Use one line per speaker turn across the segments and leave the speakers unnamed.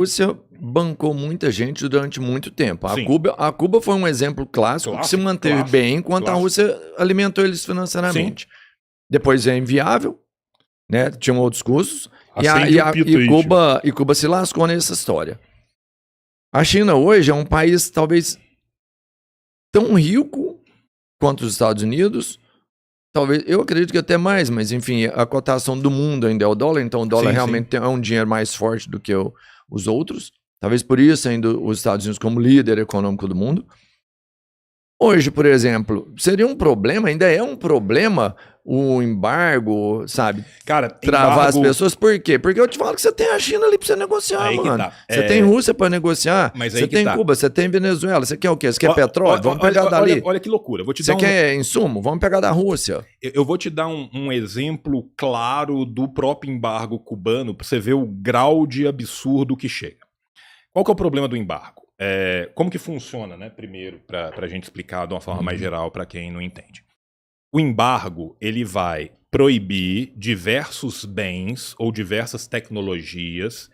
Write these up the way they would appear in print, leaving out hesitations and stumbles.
Rússia bancou muita gente durante muito tempo.
Sim.
A Cuba foi um exemplo clássico que se manteve bem enquanto a Rússia alimentou eles financeiramente.
Sim.
Depois é inviável, né? Tinham outros custos. E Cuba se lascou nessa história. A China hoje é um país talvez tão rico quanto os Estados Unidos. Talvez, eu acredito que até mais, mas enfim, a cotação do mundo ainda é o dólar, então o dólar realmente é um dinheiro mais forte do que os outros. Talvez por isso ainda os Estados Unidos como líder econômico do mundo. Hoje, por exemplo, seria um problema, ainda é um problema o embargo, sabe?
Cara,
travar as pessoas. Por quê? Porque eu te falo que você tem a China ali pra você negociar,
aí
mano.
Tá.
Você tem Rússia pra negociar,
mas
você tem Cuba, você tem Venezuela, você quer o quê? Você quer petróleo? Vamos pegar dali.
Olha que loucura.
Você quer insumo? Vamos pegar da Rússia.
Eu vou te dar um exemplo claro do próprio embargo cubano pra você ver o grau de absurdo que chega. Qual que é o problema do embargo? Como que funciona, né? Primeiro, para a gente explicar de uma forma mais geral para quem não entende. O embargo, ele vai proibir diversos bens ou diversas tecnologias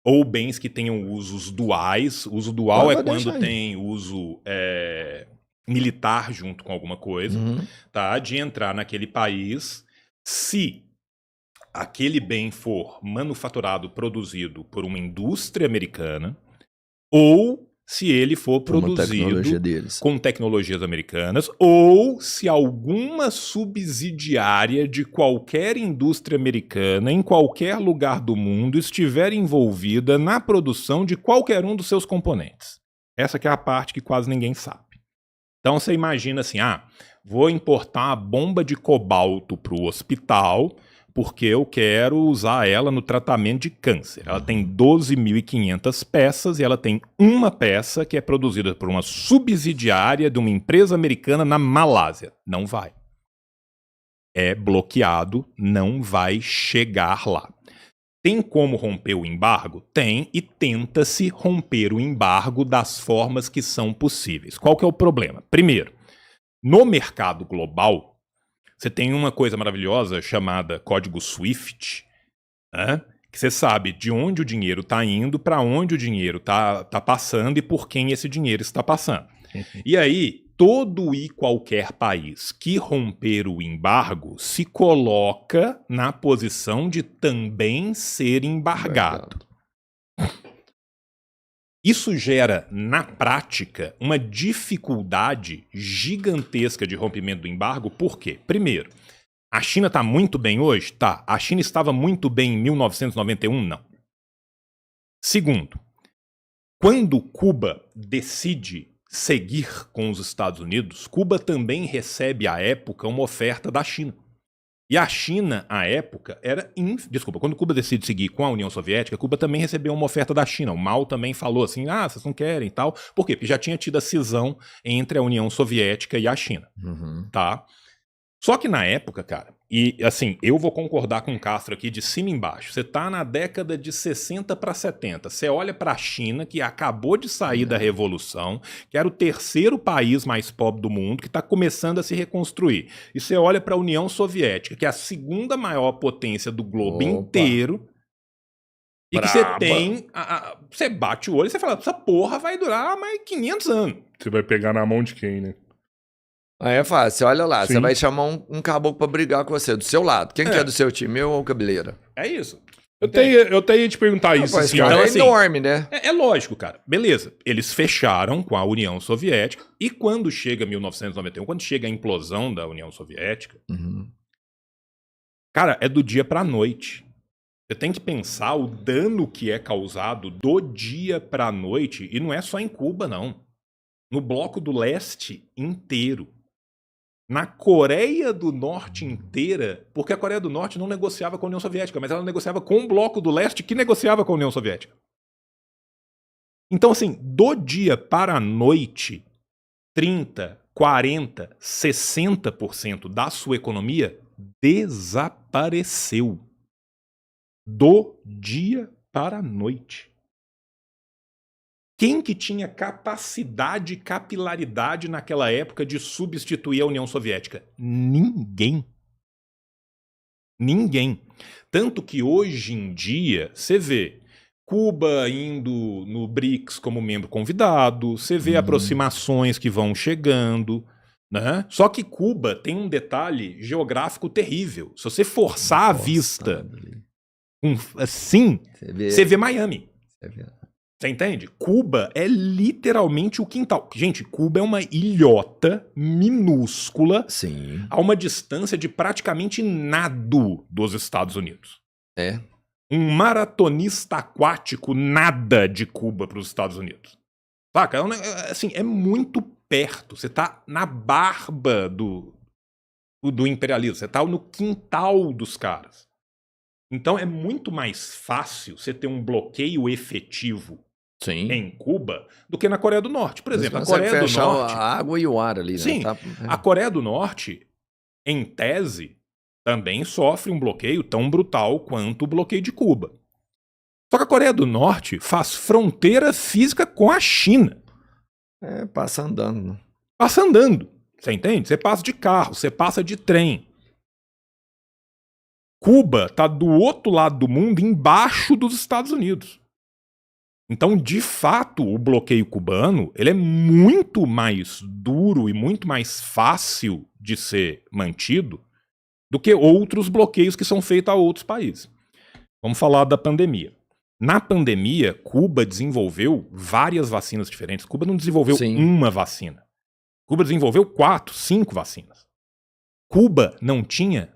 ou bens que tenham usos duais. Uso dual é quando tem uso militar junto com alguma coisa, tá? De entrar naquele país se aquele bem for manufaturado, produzido por uma indústria americana, ou se ele for produzido com tecnologias americanas, ou se alguma subsidiária de qualquer indústria americana em qualquer lugar do mundo estiver envolvida na produção de qualquer um dos seus componentes. Essa que é a parte que quase ninguém sabe. Então você imagina assim, vou importar uma bomba de cobalto para o hospital porque eu quero usar ela no tratamento de câncer. Ela tem 12.500 peças e ela tem uma peça que é produzida por uma subsidiária de uma empresa americana na Malásia. Não vai. É bloqueado, não vai chegar lá. Tem como romper o embargo? Tem, e tenta-se romper o embargo das formas que são possíveis. Qual que é o problema? Primeiro, no mercado global, você tem uma coisa maravilhosa chamada código SWIFT, né? Que você sabe de onde o dinheiro está indo, para onde o dinheiro está passando e por quem esse dinheiro está passando. E aí, todo e qualquer país que romper o embargo se coloca na posição de também ser embargado. Isso gera, na prática, uma dificuldade gigantesca de rompimento do embargo. Por quê? Primeiro, a China está muito bem hoje? Tá. A China estava muito bem em 1991? Não. Segundo, quando Cuba decide seguir com os Estados Unidos, Cuba também recebe, à época, uma oferta da China. E a China, à época, quando Cuba decide seguir com a União Soviética, Cuba também recebeu uma oferta da China. O Mao também falou assim, vocês não querem e tal. Por quê? Porque já tinha tido a cisão entre a União Soviética e a China. Tá? Só que na época, cara, e assim, eu vou concordar com o Castro aqui de cima e embaixo. Você tá na década de 60 para 70. Você olha para a China, que acabou de sair da Revolução, que era o terceiro país mais pobre do mundo, que está começando a se reconstruir. E você olha para a União Soviética, que é a segunda maior potência do globo inteiro. E que você tem... Você bate o olho e você fala, essa porra vai durar mais 500 anos.
Você vai pegar na mão de quem, né?
Aí é fácil, olha lá, você vai chamar um caboclo pra brigar com você, do seu lado. Quem que é do seu time, eu ou Cabeleira?
É isso.
Eu até ia te perguntar isso.
Assim, então, é enorme, né?
É lógico, cara. Beleza. Eles fecharam com a União Soviética e quando chega 1991, quando chega a implosão da União Soviética, cara, é do dia pra noite. Você tem que pensar o dano que é causado do dia pra noite, e não é só em Cuba, não. No Bloco do Leste inteiro. Na Coreia do Norte inteira, porque a Coreia do Norte não negociava com a União Soviética, mas ela negociava com o Bloco do Leste que negociava com a União Soviética. Então, assim, do dia para a noite, 30, 40, 60% da sua economia desapareceu. Do dia para a noite. Quem que tinha capacidade e capilaridade naquela época de substituir a União Soviética? Ninguém. Ninguém. Tanto que hoje em dia, você vê, Cuba indo no BRICS como membro convidado, você vê aproximações que vão chegando, né? Só que Cuba tem um detalhe geográfico terrível. Se você forçar a vista assim, você vê Miami. Você entende? Cuba é literalmente o quintal. Gente, Cuba é uma ilhota minúscula a uma distância de praticamente nado dos Estados Unidos. Um maratonista aquático nada de Cuba para os Estados Unidos. Saca? Assim, é muito perto. Você tá na barba do imperialismo. Você tá no quintal dos caras. Então é muito mais fácil você ter um bloqueio efetivo em Cuba do que na Coreia do Norte. Por exemplo, a Coreia do Norte...
a água e o ar ali, né?
Sim, a Coreia do Norte, em tese, também sofre um bloqueio tão brutal quanto o bloqueio de Cuba. Só que a Coreia do Norte faz fronteira física com a China.
Passa andando.
Passa andando, você entende? Você passa de carro, você passa de trem. Cuba está do outro lado do mundo, embaixo dos Estados Unidos. Então, de fato, o bloqueio cubano ele é muito mais duro e muito mais fácil de ser mantido do que outros bloqueios que são feitos a outros países. Vamos falar da pandemia. Na pandemia, Cuba desenvolveu várias vacinas diferentes. Cuba não desenvolveu uma vacina. Cuba desenvolveu 4, 5 vacinas. Cuba não tinha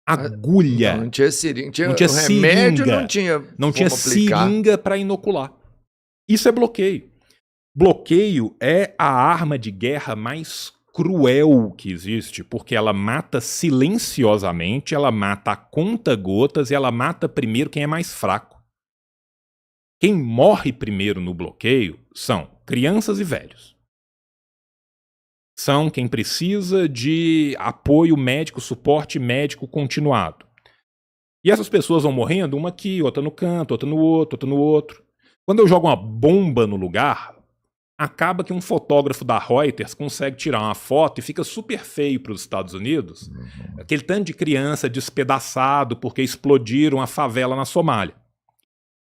agulha.
Não tinha seringa.
Não tinha
remédio,
seringa. Não tinha seringa para inocular. Isso é bloqueio. Bloqueio é a arma de guerra mais cruel que existe, porque ela mata silenciosamente, ela mata a conta-gotas e ela mata primeiro quem é mais fraco. Quem morre primeiro no bloqueio são crianças e velhos. São quem precisa de apoio médico, suporte médico continuado. E essas pessoas vão morrendo, uma aqui, outra no canto, outra no outro, outra no outro. Quando eu jogo uma bomba no lugar, acaba que um fotógrafo da Reuters consegue tirar uma foto e fica super feio para os Estados Unidos. Aquele tanto de criança despedaçado porque explodiram a favela na Somália.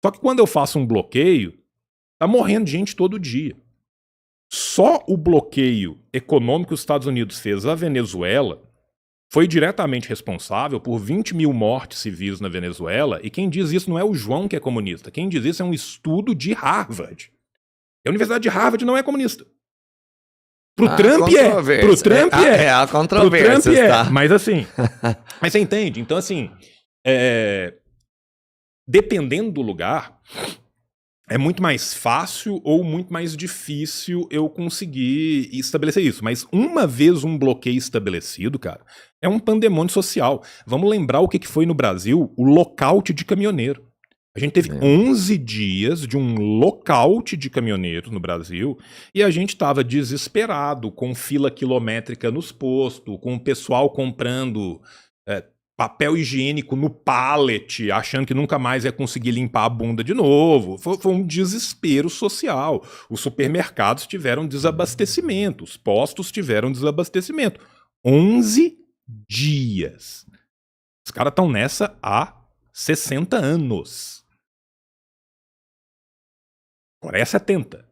Só que quando eu faço um bloqueio, tá morrendo gente todo dia. Só o bloqueio econômico que os Estados Unidos fez à Venezuela foi diretamente responsável por 20 mil mortes civis na Venezuela, e quem diz isso não é o João que é comunista, quem diz isso é um estudo de Harvard. A Universidade de Harvard não é comunista. Pro Trump é. Pro Trump é.
A controvérsia,
pro Trump é.
Tá?
Mas assim, mas você entende? Então assim, dependendo do lugar, é muito mais fácil ou muito mais difícil eu conseguir estabelecer isso. Mas uma vez um bloqueio estabelecido, cara, é um pandemônio social. Vamos lembrar o que foi no Brasil o lockout de caminhoneiro. A gente teve 11 dias de um lockout de caminhoneiros no Brasil e a gente estava desesperado, com fila quilométrica nos postos, com o pessoal comprando papel higiênico no pallet, achando que nunca mais ia conseguir limpar a bunda de novo. Foi um desespero social. Os supermercados tiveram desabastecimento, os postos tiveram desabastecimento. 11 dias. Os caras estão nessa há 60 anos. Coreia é 70.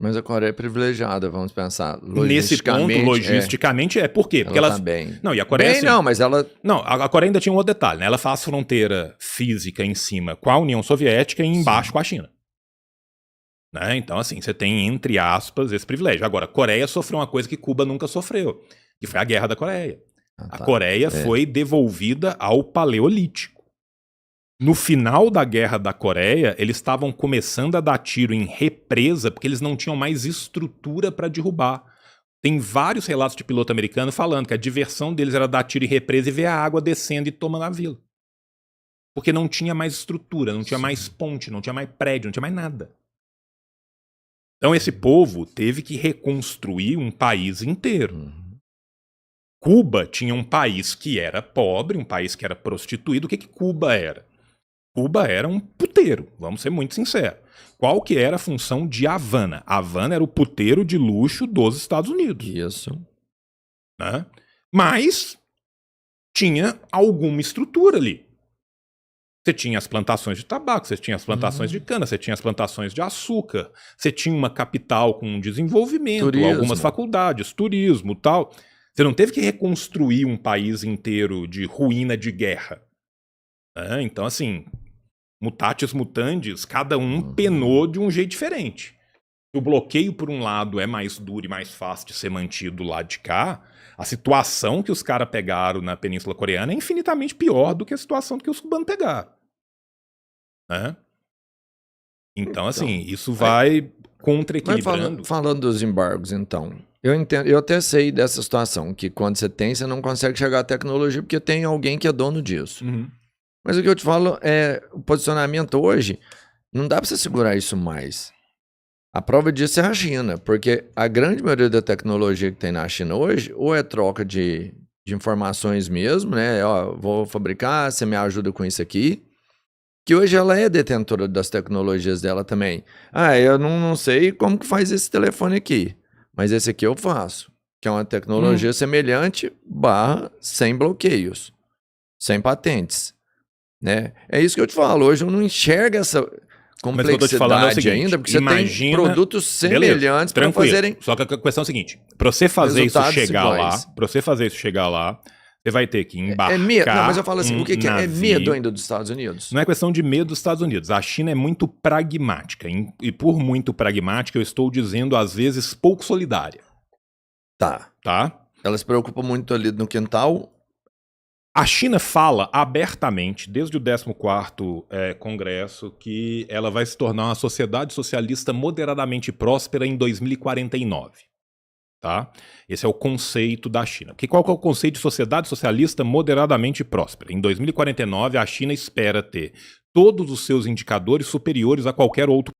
Mas a Coreia é privilegiada, vamos pensar.
Nesse ponto, logisticamente, por quê? Porque ela
tá bem.
Não, e a Coreia...
Bem, não, mas ela...
Não, a Coreia ainda tinha um outro detalhe, né? Ela faz fronteira física em cima com a União Soviética e embaixo com a China. Né? Então, assim, você tem, entre aspas, esse privilégio. Agora, a Coreia sofreu uma coisa que Cuba nunca sofreu, que foi a Guerra da Coreia. A Coreia foi devolvida ao Paleolítico. No final da Guerra da Coreia, eles estavam começando a dar tiro em represa porque eles não tinham mais estrutura para derrubar. Tem vários relatos de piloto americano falando que a diversão deles era dar tiro em represa e ver a água descendo e tomando a vila. Porque não tinha mais estrutura, não tinha mais ponte, não tinha mais prédio, não tinha mais nada. Então esse povo teve que reconstruir um país inteiro. Cuba tinha um país que era pobre, um país que era prostituído. O que Cuba era? Cuba era um puteiro, vamos ser muito sinceros. Qual que era a função de Havana? Havana era o puteiro de luxo dos Estados Unidos.
Isso.
Né? Mas tinha alguma estrutura ali. Você tinha as plantações de tabaco, você tinha as plantações de cana, você tinha as plantações de açúcar, você tinha uma capital com desenvolvimento, algumas faculdades, turismo, tal. Você não teve que reconstruir um país inteiro de ruína de guerra. Então, assim, mutatis mutandis, cada um penou de um jeito diferente. O bloqueio, por um lado, é mais duro e mais fácil de ser mantido do lado de cá. A situação que os caras pegaram na Península Coreana é infinitamente pior do que a situação que os cubanos pegaram. Então, assim, isso vai contra-equilibrando.
Falando dos embargos, então, eu entendo, eu até sei dessa situação, que quando você tem, você não consegue chegar à tecnologia porque tem alguém que é dono disso. Mas o que eu te falo é, o posicionamento hoje, não dá para você segurar isso mais. A prova disso é a China, porque a grande maioria da tecnologia que tem na China hoje, ou é troca de informações mesmo, né? Ó, vou fabricar, você me ajuda com isso aqui. Que hoje ela é detentora das tecnologias dela também. Eu não sei como que faz esse telefone aqui, mas esse aqui eu faço. Que é uma tecnologia semelhante, sem bloqueios, sem patentes. Né? É isso que eu te falo, hoje eu não enxergo essa complexidade é seguinte, ainda, porque você tem produtos semelhantes para fazerem.
Só que a questão é a seguinte: para você fazer isso chegar lá, você vai ter que embarcar.
Não, mas eu falo assim, o que é? É medo ainda dos Estados Unidos?
Não é questão de medo dos Estados Unidos. A China é muito pragmática. E por muito pragmática, eu estou dizendo, às vezes, pouco solidária.
Tá. Ela se preocupa muito ali no quintal.
A China fala abertamente, desde o 14º Congresso, que ela vai se tornar uma sociedade socialista moderadamente próspera em 2049. Tá? Esse é o conceito da China. Qual que é o conceito de sociedade socialista moderadamente próspera? Em 2049, a China espera ter todos os seus indicadores superiores a qualquer outro